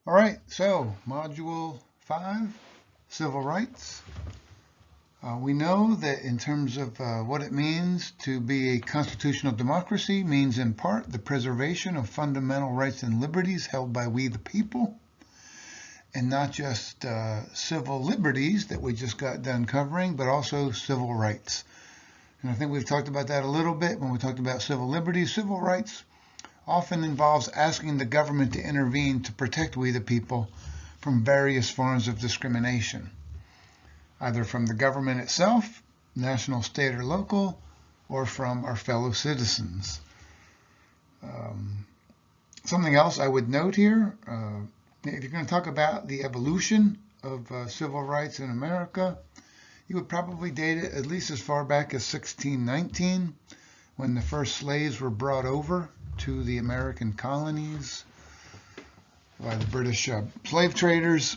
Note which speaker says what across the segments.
Speaker 1: All right, so Module 5, Civil Rights. We know that in terms of what it means to be a constitutional democracy means in part the preservation of fundamental rights and liberties held by we the people, and not just civil liberties that we just got done covering, but also civil rights. And I think we've talked about that a little bit when we talked about civil liberties. Civil rights often involves asking the government to intervene to protect we the people from various forms of discrimination, either from the government itself, national, state, or local, or from our fellow citizens. Something else I would note here, if you're going to talk about the evolution of civil rights in America, you would probably date it at least as far back as 1619, when the first slaves were brought over to the American colonies by the British slave traders.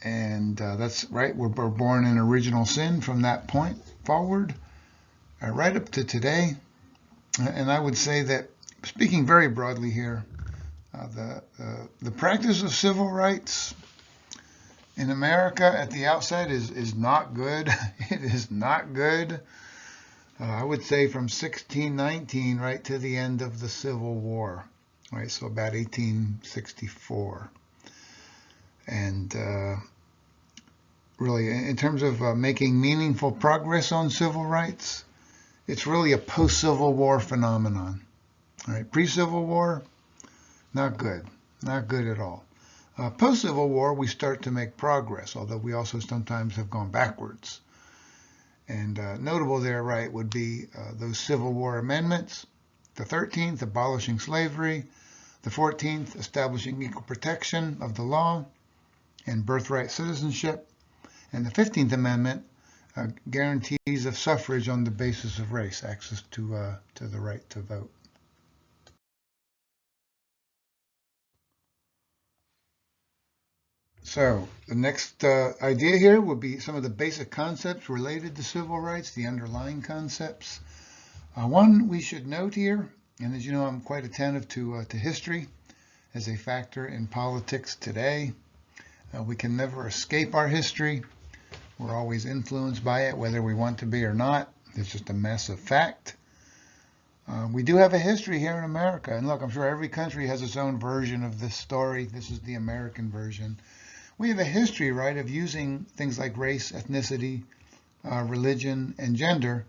Speaker 1: And that's right, we're born in original sin from that point forward, right up to today. And I would say that, speaking very broadly here, the practice of civil rights in America at the outset is not good. It is not good. I would say from 1619 right to the end of the Civil War, right? So about 1864. And really, in terms of making meaningful progress on civil rights, it's really a post-Civil War phenomenon. All right, pre-Civil War, not good, not good at all. Post-Civil War, we start to make progress, although we also sometimes have gone backwards. And notable there, right, would be those Civil War amendments, the 13th, abolishing slavery, the 14th, establishing equal protection of the law and birthright citizenship, and the 15th Amendment guarantees of suffrage on the basis of race, access to the right to vote. So the next idea here would be some of the basic concepts related to civil rights, the underlying concepts. One we should note here, and as you know, I'm quite attentive to history as a factor in politics today. We can never escape our history. We're always influenced by it, whether we want to be or not. It's just a massive fact. We do have a history here in America. And look, I'm sure every country has its own version of this story. This is the American version. We have a history, right, of using things like race, ethnicity, religion, and gender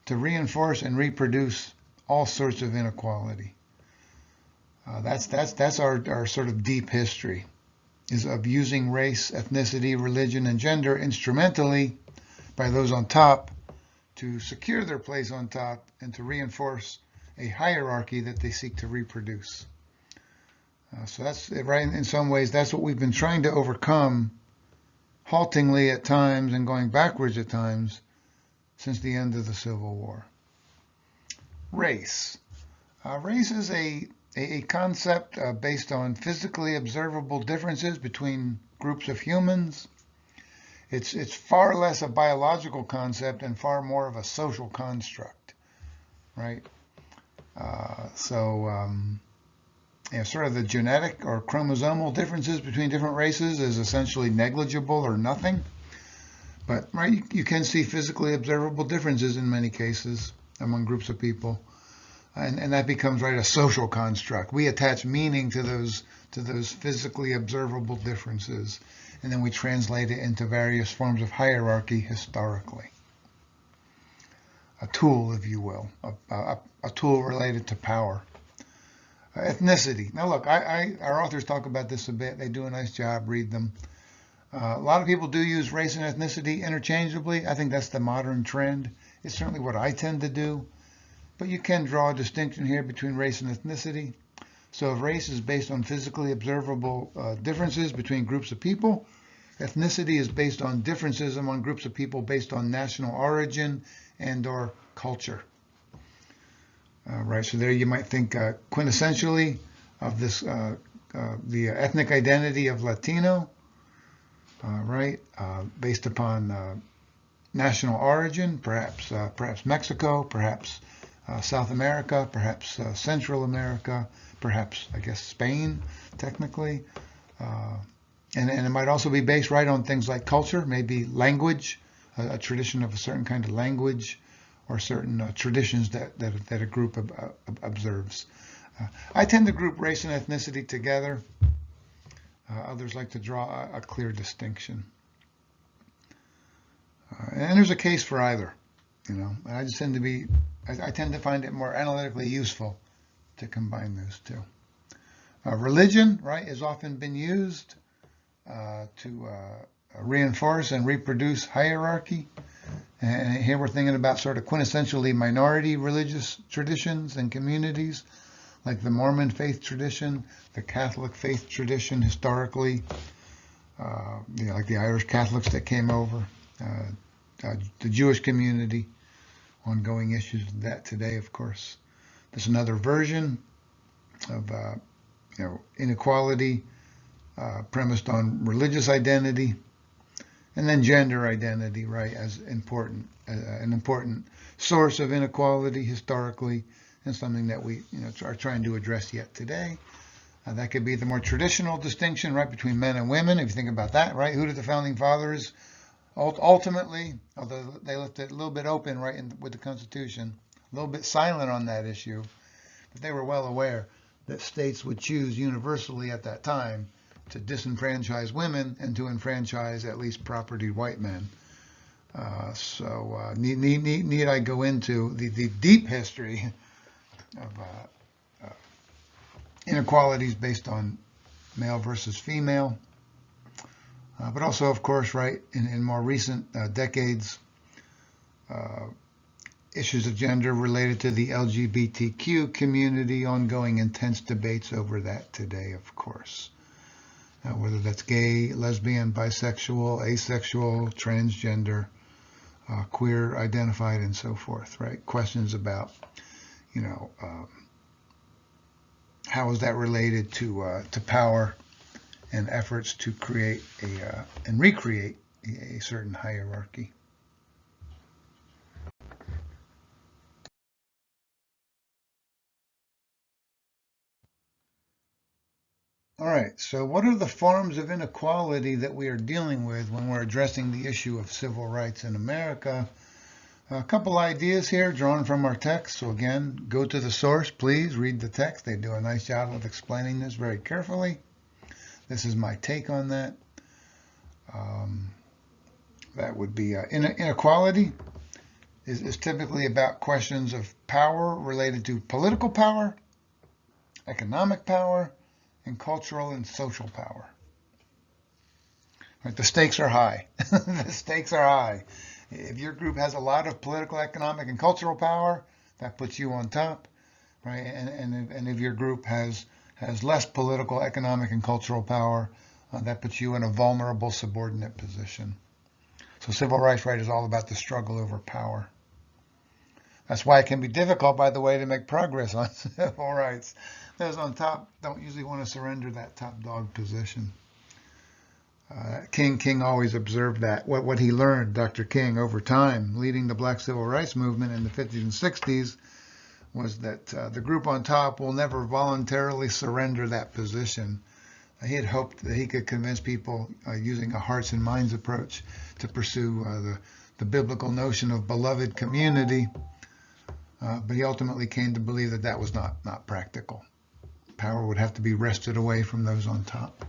Speaker 1: to reinforce and reproduce all sorts of inequality. That's our sort of deep history, is of using race, ethnicity, religion, and gender instrumentally by those on top to secure their place on top and to reinforce a hierarchy that they seek to reproduce. So that's right. In some ways, that's what we've been trying to overcome, haltingly at times and going backwards at times, since the end of the Civil War. Race. Race is a concept based on physically observable differences between groups of humans. It's far less a biological concept and far more of a social construct, right? Sort of the genetic or chromosomal differences between different races is essentially negligible or nothing. But right, you can see physically observable differences in many cases among groups of people. And that becomes, right, a social construct. We attach meaning to those physically observable differences, and then we translate it into various forms of hierarchy historically. A tool, if you will, a tool related to power. Ethnicity. Now look, our authors talk about this a bit. They do a nice job, read them. A lot of people do use race and ethnicity interchangeably. I think that's the modern trend. It's certainly what I tend to do. But you can draw a distinction here between race and ethnicity. So if race is based on physically observable differences between groups of people, ethnicity is based on differences among groups of people based on national origin and or culture. Right, so there you might think quintessentially of this, the ethnic identity of Latino, right, based upon national origin, perhaps Mexico, perhaps South America, perhaps Central America, perhaps, I guess, Spain, technically. And it might also be based right on things like culture, maybe language, a tradition of a certain kind of language, or certain traditions that a group observes. I tend to group race and ethnicity together. Others like to draw a clear distinction. And there's a case for either, you know. I just tend to be, I tend to find it more analytically useful to combine those two. Religion, right, has often been used to reinforce and reproduce hierarchy. And here we're thinking about sort of quintessentially minority religious traditions and communities, like the Mormon faith tradition, the Catholic faith tradition historically, like the Irish Catholics that came over, the Jewish community, ongoing issues with that today, of course. There's another version of inequality premised on religious identity, and then gender identity, right, as important, an important source of inequality historically, and something that we are trying to address yet today. That could be the more traditional distinction, right, between men and women. If you think about that, right, who did the founding fathers ultimately, although they left it a little bit open, right, with the Constitution, a little bit silent on that issue, but they were well aware that states would choose universally at that time to disenfranchise women and to enfranchise at least property white men. Need I go into the deep history of inequalities based on male versus female, but also, of course, right, in more recent decades, issues of gender related to the LGBTQ community, ongoing intense debates over that today, of course. Whether that's gay, lesbian, bisexual, asexual, transgender, queer identified, and so forth, right? Questions about, how is that related to power and efforts to create and recreate a certain hierarchy. All right, so what are the forms of inequality that we are dealing with when we're addressing the issue of civil rights in America? A couple ideas here drawn from our text. So again, go to the source, please read the text. They do a nice job of explaining this very carefully. This is my take on that. That would be inequality is typically about questions of power related to political power, economic power, and cultural and social power. Right, the stakes are high. The stakes are high. If your group has a lot of political, economic, and cultural power, that puts you on top, right? And if your group has less political, economic, and cultural power, that puts you in a vulnerable subordinate position. So civil rights, right, is all about the struggle over power. That's why it can be difficult, by the way, to make progress on civil rights. Those on top don't usually want to surrender that top dog position. King always observed that. What he learned, Dr. King, over time, leading the Black Civil Rights Movement in the 50s and 60s, was that the group on top will never voluntarily surrender that position. He had hoped that he could convince people using a hearts and minds approach to pursue the biblical notion of beloved community, but he ultimately came to believe that that was not practical. Power would have to be wrested away from those on top.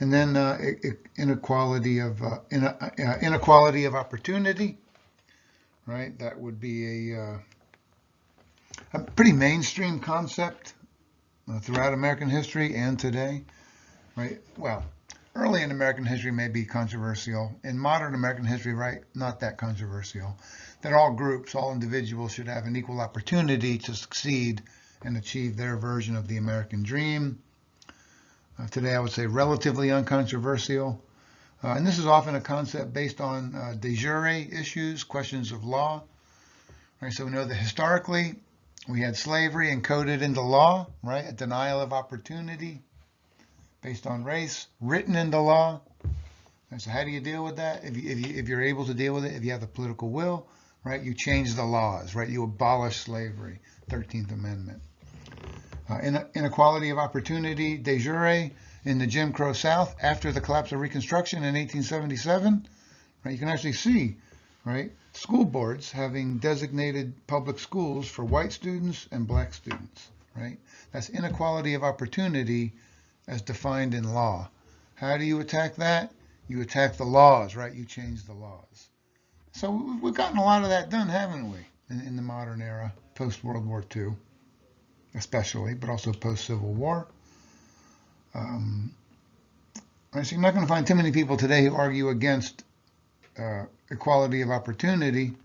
Speaker 1: And then inequality of opportunity, right? That would be a pretty mainstream concept throughout American history and today, right? Well, early in American history may be controversial. In modern American history, right, not that controversial. That all groups, all individuals should have an equal opportunity to succeed and achieve their version of the American dream. Today, I would say relatively uncontroversial. And this is often a concept based on de jure issues, questions of law. Right, so we know that historically, we had slavery encoded into law, right? A denial of opportunity based on race, written into law. And so how do you deal with that? If you're able to deal with it, if you have the political will, right? You change the laws, right? You abolish slavery, 13th Amendment. Inequality of opportunity de jure in the Jim Crow South after the collapse of Reconstruction in 1877, right? You can actually see, right, school boards having designated public schools for white students and black students, right? That's inequality of opportunity as defined in law. How do you attack that? You attack the laws, right? You change the laws. So we've gotten a lot of that done, haven't we, in the modern era, post-World War II, especially, but also post-Civil War. So you're not going to find too many people today who argue against equality of opportunity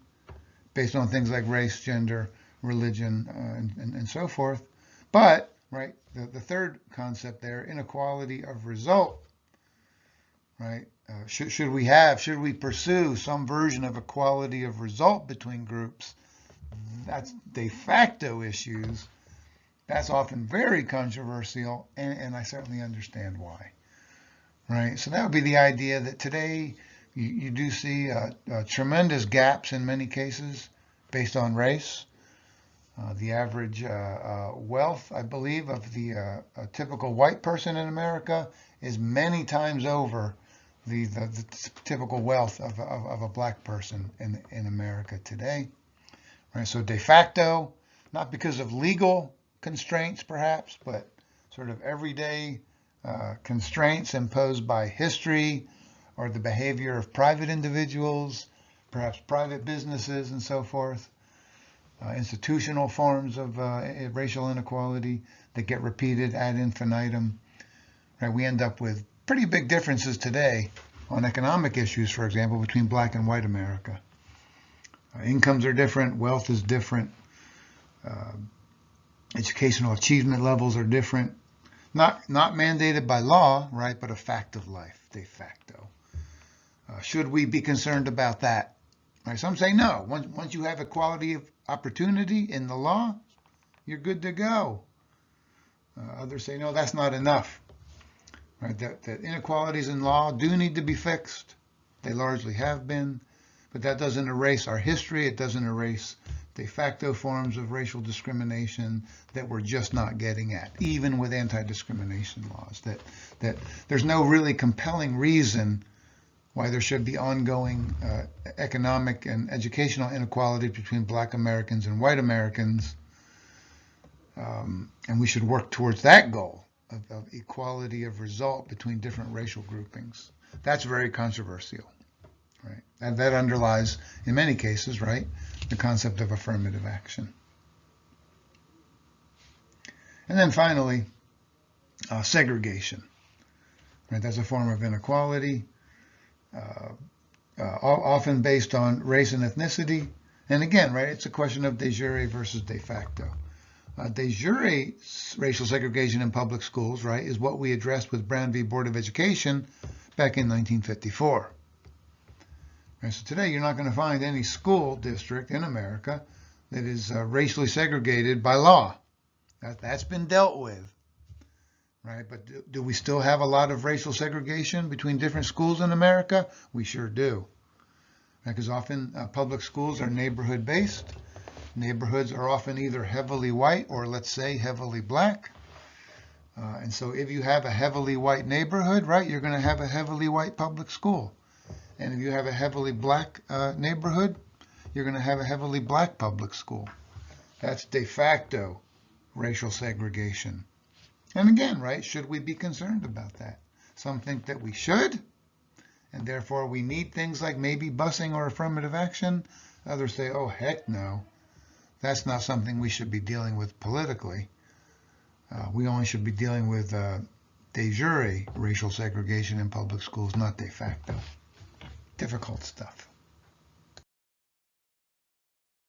Speaker 1: based on things like race, gender, religion, and so forth. But, right, the third concept there, inequality of result, right? Should we pursue some version of equality of result between groups? That's de facto issues. That's often very controversial, and I certainly understand why, right? So that would be the idea that today you do see tremendous gaps in many cases based on race. The average wealth, I believe, of the typical white person in America is many times over the typical wealth of a black person in America today. Right? So de facto, not because of legal constraints perhaps, but sort of everyday constraints imposed by history or the behavior of private individuals, perhaps private businesses and so forth. Institutional forms of racial inequality that get repeated ad infinitum. Right? We end up with pretty big differences today on economic issues, for example, between black and white America. Incomes are different, wealth is different, educational achievement levels are different. Not mandated by law, right, but a fact of life, de facto. Should we be concerned about that? Right, some say no. Once you have equality of opportunity in the law, you're good to go. Others say no, that's not enough. Right, that inequalities in law do need to be fixed. They largely have been, but that doesn't erase our history. It doesn't erase de facto forms of racial discrimination that we're just not getting at, even with anti-discrimination laws. That there's no really compelling reason why there should be ongoing economic and educational inequality between black Americans and white Americans, and we should work towards that goal of equality of result between different racial groupings. That's very controversial, right? And that underlies, in many cases, right, the concept of affirmative action. And then finally, segregation, right? That's a form of inequality, often based on race and ethnicity. And again, right, it's a question of de jure versus de facto. De jure racial segregation in public schools, right, is what we addressed with Brown v. Board of Education back in 1954. Right, so today you're not going to find any school district in America that is racially segregated by law. That's been dealt with. Right, but do we still have a lot of racial segregation between different schools in America? We sure do. Because often public schools are neighborhood based. Neighborhoods are often either heavily white or, let's say, heavily black. And so if you have a heavily white neighborhood, right, you're going to have a heavily white public school. And if you have a heavily black neighborhood, you're going to have a heavily black public school. That's de facto racial segregation. And again, right, should we be concerned about that? Some think that we should, and therefore we need things like maybe busing or affirmative action. Others say, oh, heck no. That's not something we should be dealing with politically. We only should be dealing with de jure racial segregation in public schools, not de facto. Difficult stuff.